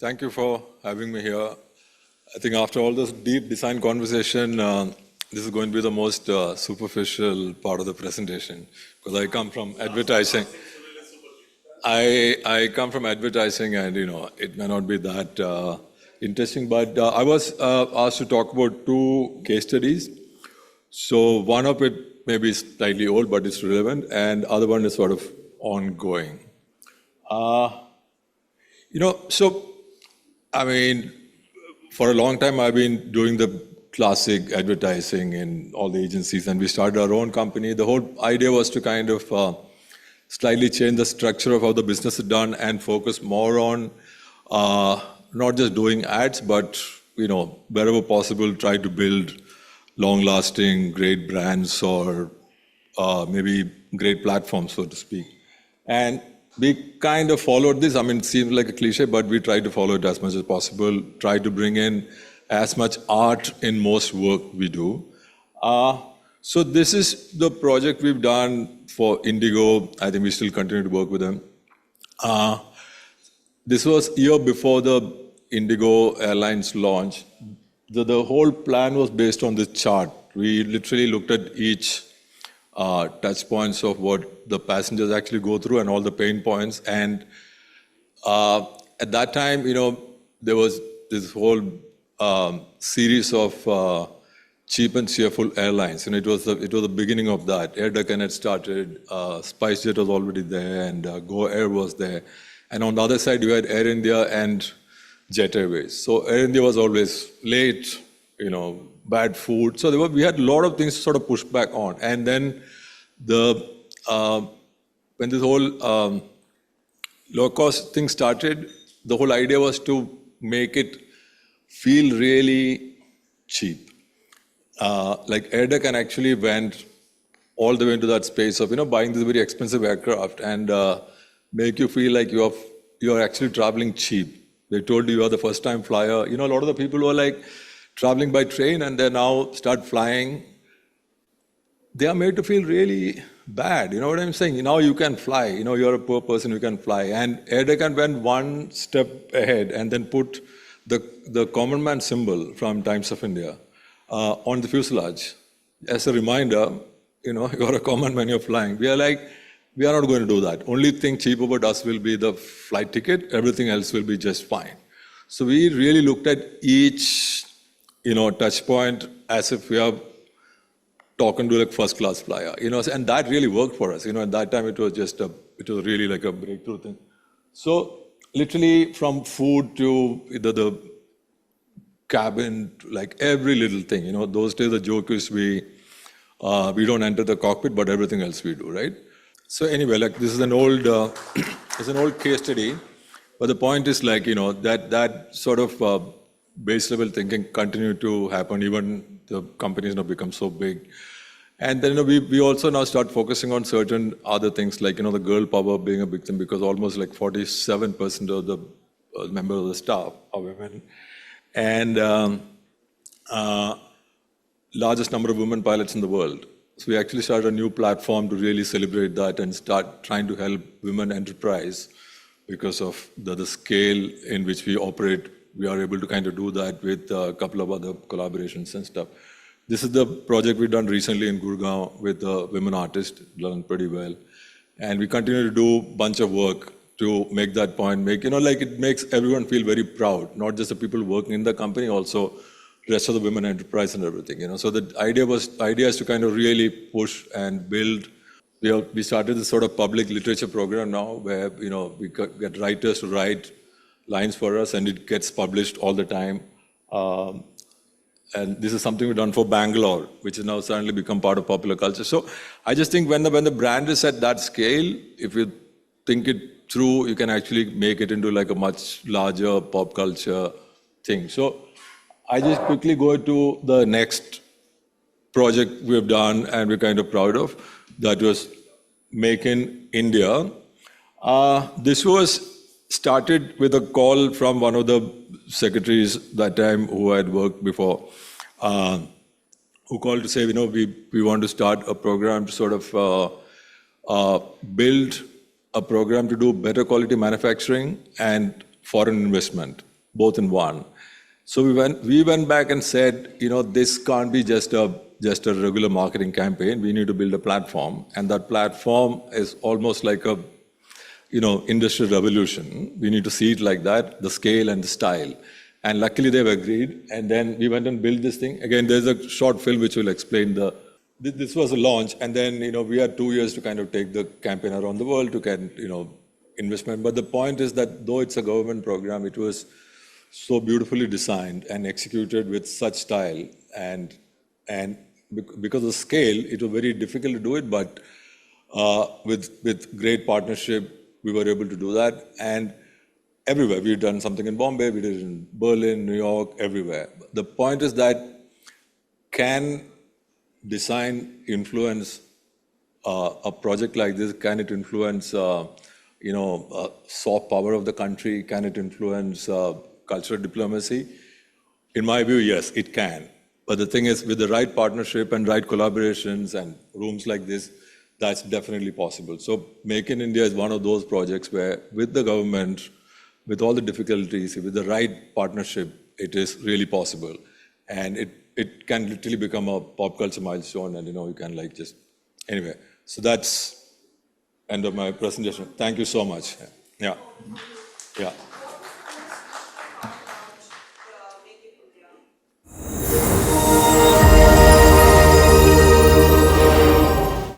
Thank you for having me here. I think after all this deep design conversation, this is going to be the most superficial part of the presentation because I come from advertising. I come from advertising, and it may not be that interesting. But I was asked to talk about two case studies. So one of it may be slightly old, but it's relevant, and other one is sort of ongoing. So I mean, for a long time, I've been doing the classic advertising in all the agencies, and we started our own company. The whole idea was to kind of slightly change the structure of how the business is done and focus more on not just doing ads, but wherever possible, try to build long-lasting, great brands or maybe great platforms, so to speak. And we kind of followed this. I mean, it seems like a cliche, but we try to follow it as much as possible, try to bring in as much art in most work we do. So this is the project we've done for Indigo. I think we still continue to work with them. This was a year before the Indigo Airlines launch. The whole plan was based on this chart. We literally looked at each touch points of what the passengers actually go through and all the pain points. And at that time, there was this whole series of cheap and cheerful airlines. And it was the beginning of that. Air Deccan had started, SpiceJet was already there, and Go Air was there. And on the other side, you had Air India and Jet Airways. So Air India was always late, bad food. So we had a lot of things to sort of push back on. And then when this whole low-cost thing started, the whole idea was to make it feel really cheap. Like Air Deccan actually went all the way into that space of buying this very expensive aircraft and make you feel like you are actually traveling cheap. They told you are the first-time flyer. A lot of the people who are like traveling by train and they now start flying, they are made to feel really bad. You know what I'm saying? Now you can fly. You're a poor person, you can fly. And Air Deccan went one step ahead and then put the common man symbol from Times of India on the fuselage. As a reminder, you're a common man, you're flying. We are like, we are not going to do that. Only thing cheap about us will be the flight ticket. Everything else will be just fine. So we really looked at each touch point as if we are talking to like first class flyer, and that really worked for us. At that time it was really like a breakthrough thing. So literally from food to the cabin, like every little thing, those days the joke is we don't enter the cockpit, but everything else we do, right? So anyway, like this is an old, it's an old case study, but the point is like, that sort of base level thinking continued to happen even the companies now become so big. And then we also now start focusing on certain other things like the girl power being a big thing, because almost like 47% of the members of the staff are women, and largest number of women pilots in the world. So we actually started a new platform to really celebrate that and start trying to help women enterprise because of the scale in which we operate. We are able to kind of do that with a couple of other collaborations and stuff. This is the project we've done recently in Gurgaon with a women artist, done pretty well. And we continue to do a bunch of work to make that point, it makes everyone feel very proud, not just the people working in the company, also the rest of the women enterprise and everything. So the idea is to kind of really push and build. We started this sort of public literature program now where, we get writers to write lines for us, and it gets published all the time. And this is something we've done for Bangalore, which has now suddenly become part of popular culture. So I just think when the brand is at that scale, if you think it through, you can actually make it into like a much larger pop culture thing. So I just quickly go to the next project we've done and we're kind of proud of. That was Make in India. This was started with a call from one of the secretaries that time who had worked before, who called to say, we want to start a program to sort of build a program to do better quality manufacturing and foreign investment. both in one. So we went back and said, this can't be just a regular marketing campaign. We need to build a platform, and that platform is almost like a industrial revolution. We need to see it like that, the scale and the style. And luckily they've agreed. And then we went and built this thing. Again, there's a short film which will explain this was a launch. And then, we had 2 years to kind of take the campaign around the world to get, investment. But the point is that though it's a government program, it was so beautifully designed and executed with such style. And because of scale, it was very difficult to do it. But with great partnership, we were able to do that. And everywhere. We've done something in Bombay, we did it in Berlin, New York, everywhere. The point is that can design influence a project like this? Can it influence, soft power of the country? Can it influence cultural diplomacy? In my view, yes, it can. But the thing is, with the right partnership and right collaborations and rooms like this, that's definitely possible. So Make in India is one of those projects where, with the government, with all the difficulties, with the right partnership, it is really possible. And it can literally become a pop culture milestone, and you can anyway. So that's end of my presentation. Thank you so much. Yeah. Yeah.